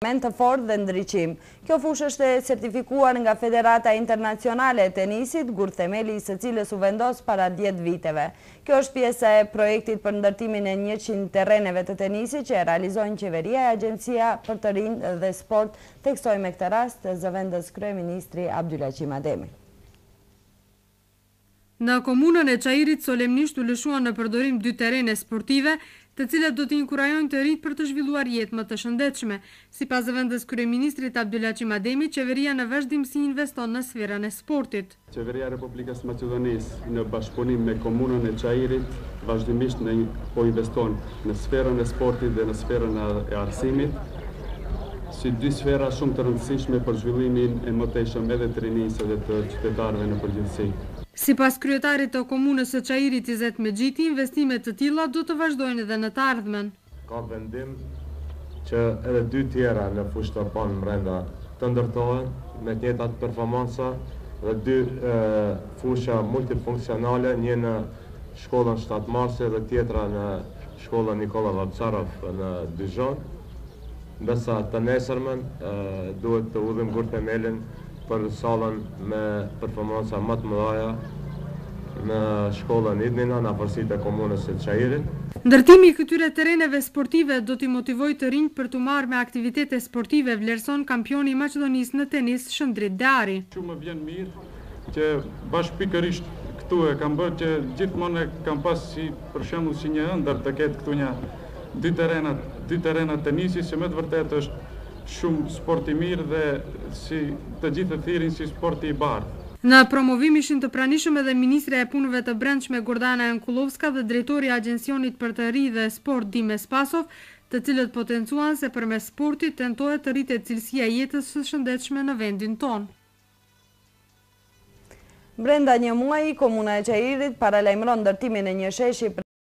të fortë dhe ndriçim. Kjo fushë është certifikuar nga Federata Internacionale e Tenisit, gur themeli së cilës u vendos para 10 viteve. Kjo është pjesa e projektit për ndërtimin e 100 terreneve të tenisit që e realizojnë qeveria e Agjencia për të rinj dhe sport, theksoi me këtë rast zëvendës kryeministri Abdulaqim Ademi. Në komunën e Çajirit solemnisht u lëshuan në përdorim 2 terrene sportive, të cilat do të inkurajojnë të rinjt për të zhvilluar jetë më të shëndetshme. Sipas zëvendës kryeministrit Abdulaqim Ademi, qeveria në vazhdimsi investon në sferën e sportit. Qeveria e Republikës Maqedonisë në bashkëpunim me komunën e Çajirit vazhdimisht po investon në sferën e sportit dhe në sferën e arsimit, si 2 sfera shumë të rëndësishme për zhvillimin e mëtejshëm edhe të rinisë dhe të qytetarëve në përgjithësi. Sipas kryetarit të komunës së Çajirit Izet Mexhiti, investimet të tilla do të vazhdojnë edhe në të ardhmen. Ka vendim që edhe 2 tjera në fushë të parë brenda të ndërtohen me të njëjtat performanca dhe 2 fusha multifunksionale, një në shkollën 7 Marsi dhe tjetra në shkollën Nikola Vapcarov në Dijon. Ndërsa të nesërmen duhet të udhim gur themelin për sallën me performanca më të mëdha në shkollën Idnina në afërsitë e komunës së Çajirit. Ndërtimi i këtyre terreneve sportive do t'i motivojë të rinjt për të marrë me aktivitete sportive, vlerëson kampioni i Maqedonisë në tenis Shëndrit Deari. Shumë më vjen mirë që bashkëpikërisht këtu e kam bërë që gjithmonë e kam pas si për shembull si një ëndër të ketë këtu një 2 terrena tenisi, që me të vërtetë është shumë sport i mirë dhe si të gjithë e thirrin si sporti i bardhë. Në promovim ishin të pranishëm edhe Ministre e Punëve të Brendshme Gordana Jankullovska dhe Drejtori i Agjencionit për të ri dhe sport Dime Spasov, të cilët potencuan se përmes sportit tentohet të rritet cilësia e jetës së shëndetshme në vendin tonë. Brenda një muaji, komuna e Çajirit paralajmëron ndërtimin e një sheshi